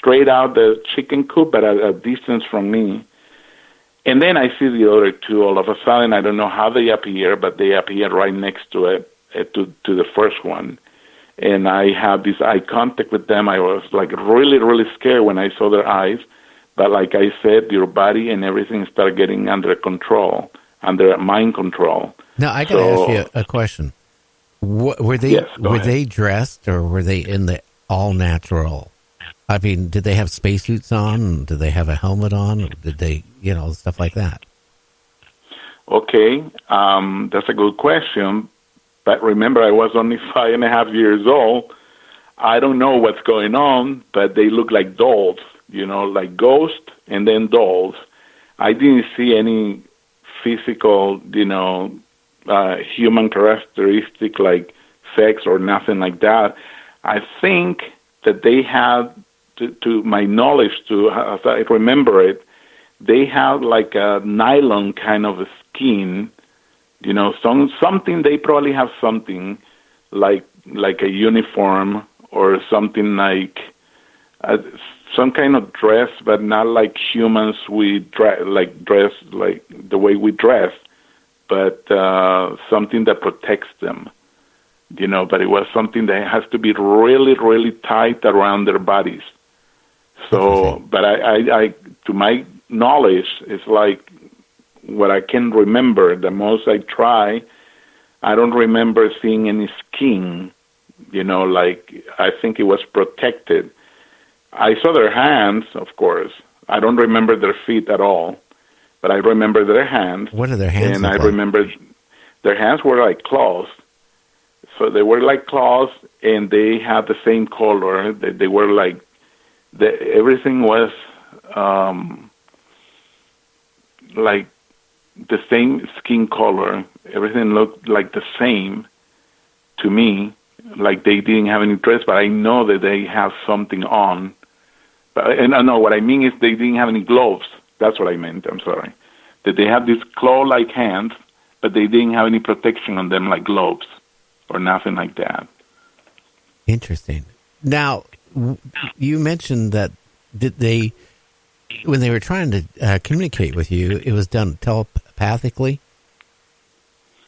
straight out the chicken coop, but at a distance from me. And then I see the other two all of a sudden. I don't know how they appear, but they appear right next to it, to the first one. And I had this eye contact with them. I was like really, really scared when I saw their eyes. But like I said, your body and everything started getting under control, under mind control. Now, I got to ask you a question. Were they dressed, or were they in the all-natural? I mean, did they have spacesuits on? Did they have a helmet on? Or did they, stuff like that? Okay, that's a good question. But remember, I was only 5.5 years old. I don't know what's going on, but they look like dolls, like ghosts and then dolls. I didn't see any physical, human characteristic like sex or nothing like that. I think that they had, to my knowledge, as I remember it, they had like a nylon kind of a skin, something. They probably have something like a uniform or something like some kind of dress, but not like humans. We dress like the way we dress, but something that protects them. But it was something that has to be really, really tight around their bodies. So, but I to my knowledge, it's like what I can remember. The most I try, I don't remember seeing any skin. Like I think it was protected. I saw their hands, of course. I don't remember their feet at all, but I remember their hands. What are their hands? And I remember their hands were like claws. So they were like claws, and they had the same color. They were like, everything was like the same skin color. Everything looked like the same to me, like they didn't have any dress, but I know that they have something on. And I know what I mean is they didn't have any gloves. That's what I meant. I'm sorry. That they have these claw-like hands, but they didn't have any protection on them like gloves or nothing like that. Interesting. Now, you mentioned that when they were trying to communicate with you, it was done telepathically?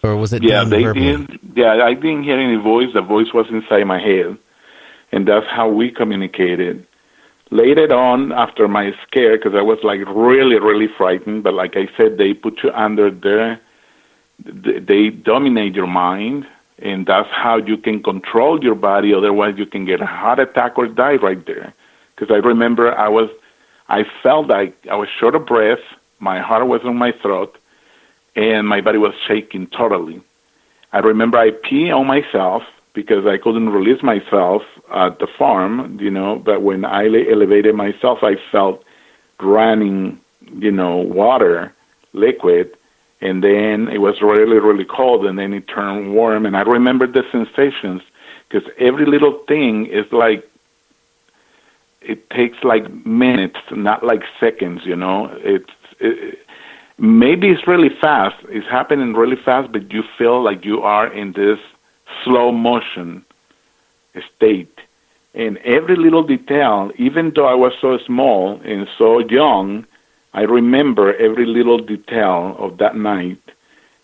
Or was it done verbally? I didn't hear any voice. The voice was inside my head. And that's how we communicated. Later on, after my scare, because I was like really, really frightened, but like I said, they put you under there. They dominate your mind, and that's how you can control your body. Otherwise, you can get a heart attack or die right there. Because I remember I felt like I was short of breath, my heart was on my throat, and my body was shaking totally. I remember I peed on myself because I couldn't release myself at the farm, but when I elevated myself, I felt running, water, liquid, and then it was really, really cold, and then it turned warm, and I remember the sensations, because every little thing is like, it takes like minutes, not like seconds, maybe it's really fast. It's happening really fast, but you feel like you are in this slow motion state. And every little detail, even though I was so small and so young, I remember every little detail of that night.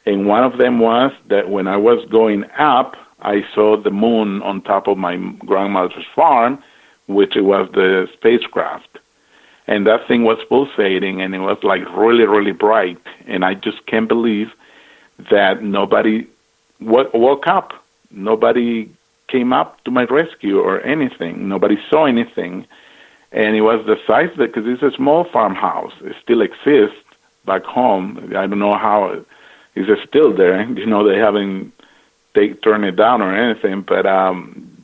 And one of them was that when I was going up, I saw the moon on top of my grandmother's farm, which was the spacecraft. And that thing was pulsating, and it was like really, really bright. And I just can't believe that nobody woke up. Nobody came up to my rescue or anything. Nobody saw anything. And it was the size, because it's a small farmhouse. It still exists back home. I don't know how it's still there. They haven't turned it down or anything. But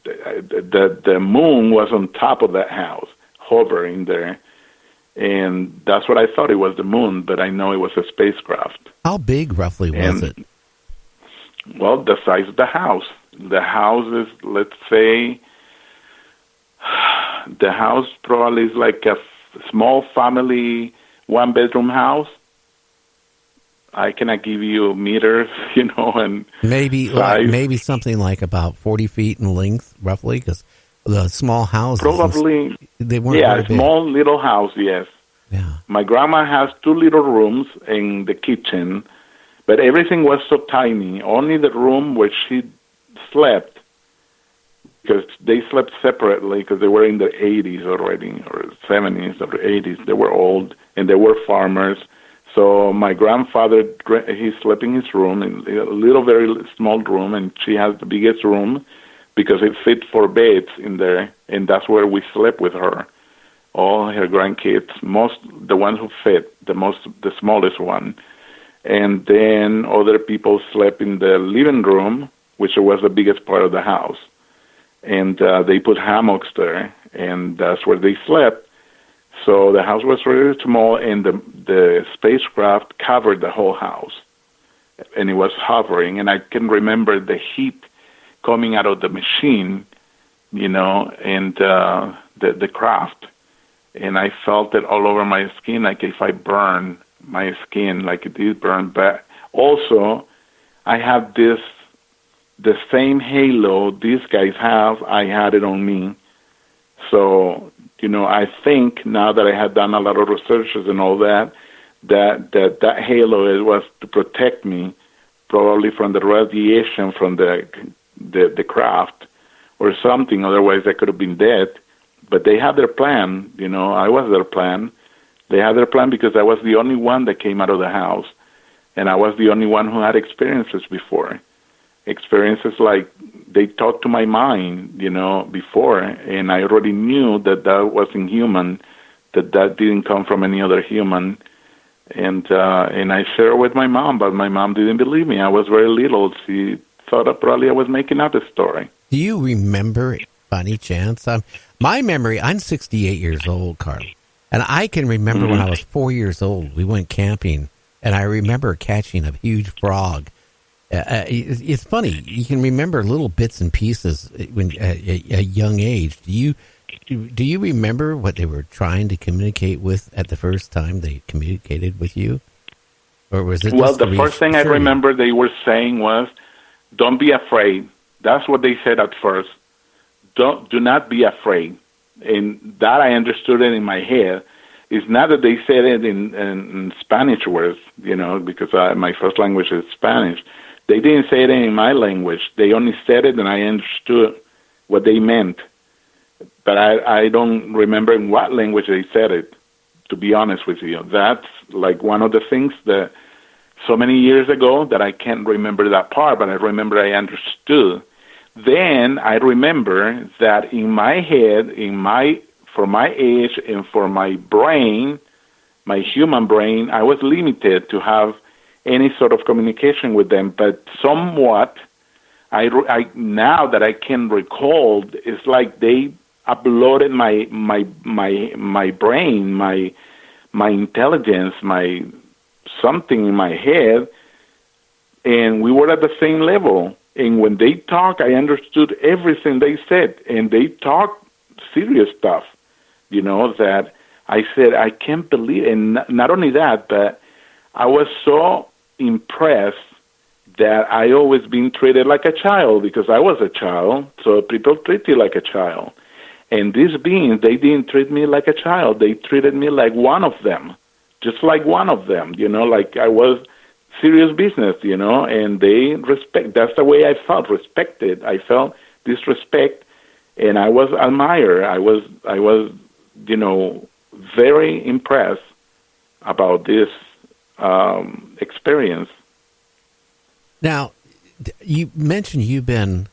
the moon was on top of that house, hovering there. And that's what I thought it was, the moon, but I know it was a spacecraft. How big, roughly, was it? Well, the size of the house. The house is, let's say, the house probably is like a small family, one-bedroom house. I cannot give you meters, and maybe something like about 40 feet in length, roughly, because The small houses. Probably. They weren't Yeah, very a small little house, yes. Yeah. My grandma has 2 little rooms in the kitchen, but everything was so tiny. Only the room where she slept, because they slept separately because they were in their 80s already, or 70s or 80s. They were old, and they were farmers. So my grandfather, he slept in his room, in a little, very small room, and she has the biggest room because it fit 4 beds in there, and that's where we slept with her. All her grandkids, the ones who fit, the smallest one. And then other people slept in the living room, which was the biggest part of the house. And they put hammocks there, and that's where they slept. So the house was really small, and the spacecraft covered the whole house. And it was hovering, and I can remember the heat coming out of the machine, and the craft. And I felt it all over my skin, like if I burn my skin, like it did burn. But also, I have the same halo these guys have, I had it on me. So, I think now that I had done a lot of researches and all that halo, it was to protect me, probably from the radiation from the craft or something. Otherwise, I could have been dead. But they had their plan, I was their plan. They had their plan because I was the only one that came out of the house, and I was the only one who had experiences before. Experiences like they talked to my mind, before, and I already knew that wasn't human, that didn't come from any other human. And I shared with my mom, but my mom didn't believe me. I was very little. She thought probably I was making up a story. Do you remember, by any chance? My memory, I'm 68 years old, Carl, and I can remember when I was 4 years old, we went camping, and I remember catching a huge frog. It's funny, you can remember little bits and pieces when at a young age. Do you remember what they were trying to communicate with at the first time they communicated with you? Or was it Well, the first thing I remember they were saying was, don't be afraid. That's what they said at first. Do not be afraid. And that I understood it in my head. It's not that they said it in Spanish words, because my first language is Spanish. They didn't say it in my language. They only said it, and I understood what they meant. But I don't remember in what language they said it, to be honest with you. That's like one of the things that so many years ago that I can't remember that part, but I remember I understood. Then I remember that in my head, for my age and for my brain, my human brain, I was limited to have any sort of communication with them. But somewhat, I now that I can recall, it's like they uploaded my brain, my intelligence, my something in my head, and we were at the same level. And when they talk, I understood everything they said, and they talked serious stuff, that I said, I can't believe. And not only that, but I was so impressed that I always been treated like a child because I was a child, so people treat you like a child. And these beings, they didn't treat me like a child. They treated me like one of them, just like one of them, like I was serious business, and they respect. That's the way I felt, respected. I felt this respect, and I was admired. I was, very impressed about this experience. Now, you mentioned you've been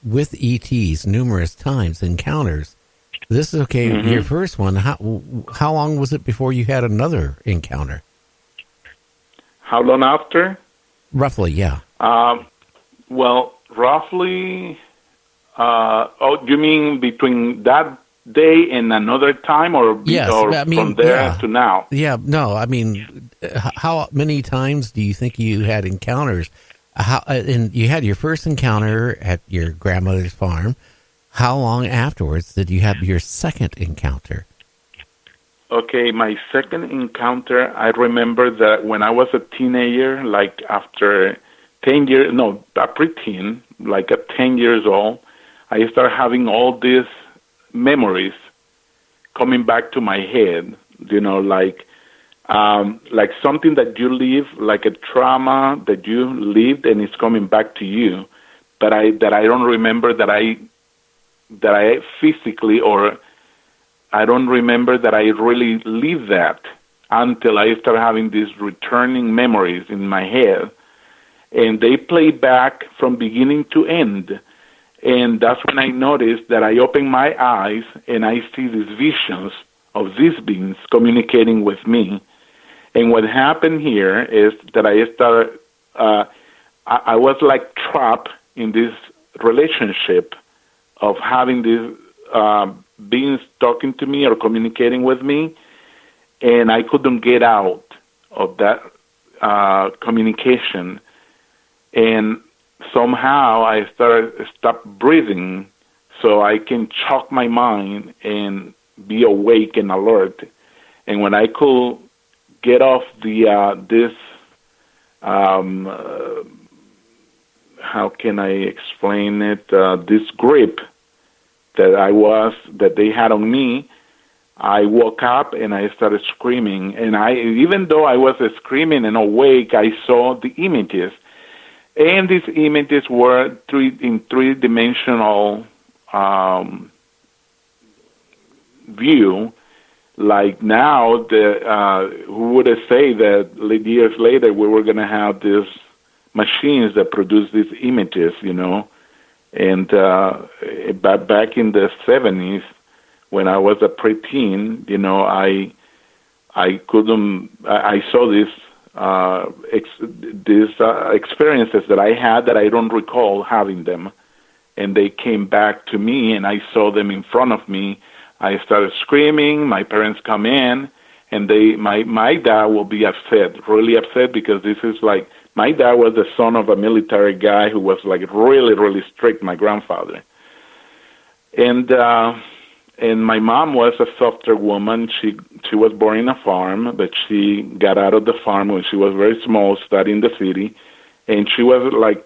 with ETs numerous times, encounters. This is your first one. How long was it before you had another encounter? How long after? Roughly, yeah. Well, roughly, you mean between that day and another time, or, yes, from there to now? Yeah, no, how many times do you think you had encounters? And you had your first encounter at your grandmother's farm. How long afterwards did you have your second encounter? Okay, my second encounter, I remember that when I was a teenager, like after 10 years, no, a preteen, like at 10 years old, I started having all these memories coming back to my head, like something that you live, like a trauma that you lived and it's coming back to you, but I don't remember that I physically, or I don't remember that I really lived that until I started having these returning memories in my head, and they play back from beginning to end. And that's when I noticed that I open my eyes and I see these visions of these beings communicating with me. And what happened here is that I started, I was like trapped in this relationship of having these beings talking to me or communicating with me, and I couldn't get out of that communication. And somehow I stopped breathing so I can chalk my mind and be awake and alert. And when I could get off this, how can I explain it? This grip that they had on me, I woke up and I started screaming. And even though I was screaming and awake, I saw the images. And these images were in three-dimensional view. Like now, who would say that years later we were going to have these machines that produce these images, And back in the 70s, when I was a preteen, I saw these experiences that I had that I don't recall having them, and they came back to me, and I saw them in front of me. I started screaming. My parents come in, and my dad will be upset, really upset, because this is like, my dad was the son of a military guy who was like really, really strict, my grandfather. And my mom was a softer woman. She was born in a farm, but she got out of the farm when she was very small, studying the city. And she was like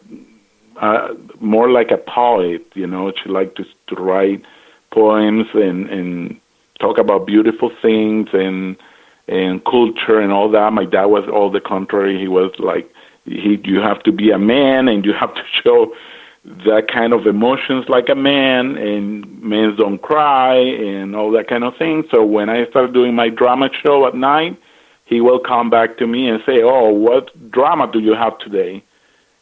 more like a poet, She liked to write poems and talk about beautiful things and culture and all that. My dad was all the contrary. He was like, you have to be a man and you have to show that kind of emotions like a man, and men don't cry and all that kind of thing. So when I started doing my drama show at night, he will come back to me and say, "Oh, what drama do you have today?"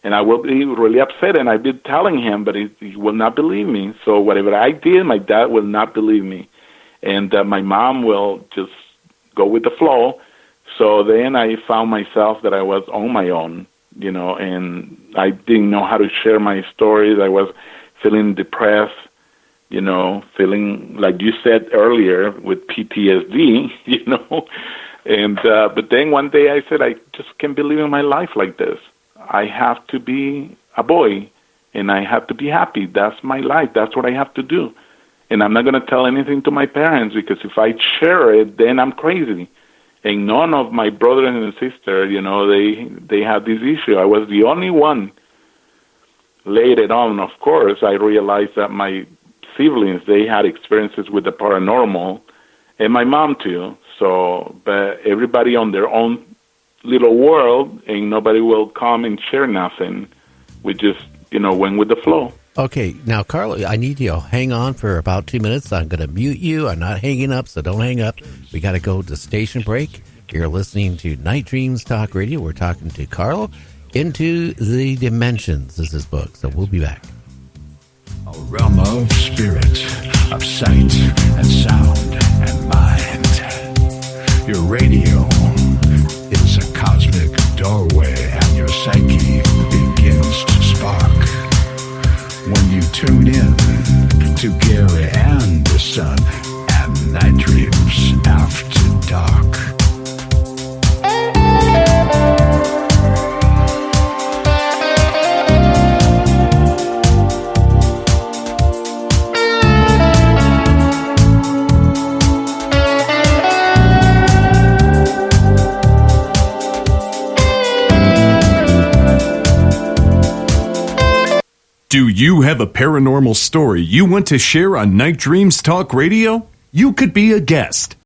And I will be really upset, and I've been telling him, but he will not believe me. So whatever I did, my dad will not believe me. And my mom will just go with the flow. So then I found myself that I was on my own, and I didn't know how to share my stories. I was feeling depressed, feeling like you said earlier with PTSD, And but then one day I said, I just can't be living my life like this. I have to be a boy, and I have to be happy. That's my life. That's what I have to do. And I'm not going to tell anything to my parents, because if I share it, then I'm crazy. And none of my brothers and sisters, they had this issue. I was the only one. Later on, of course, I realized that my siblings, they had experiences with the paranormal, and my mom too. So, but everybody on their own little world, and nobody will come and share nothing. We just, went with the flow. Okay, now, Carlo, I need you to hang on for about 2 minutes. I'm going to mute you. I'm not hanging up, so don't hang up. We got to go to station break. You're listening to Night Dreams Talk Radio. We're talking to Carlo, Into the Dimensions is his book, so we'll be back. A realm of spirit, of sight and sound and mind. Your radio is a cosmic doorway, and your psyche begins to spark. When you tune in to Gary and the Sun and Night Dreams After Dark. Do you have a paranormal story you want to share on Night Dreams Talk Radio? You could be a guest.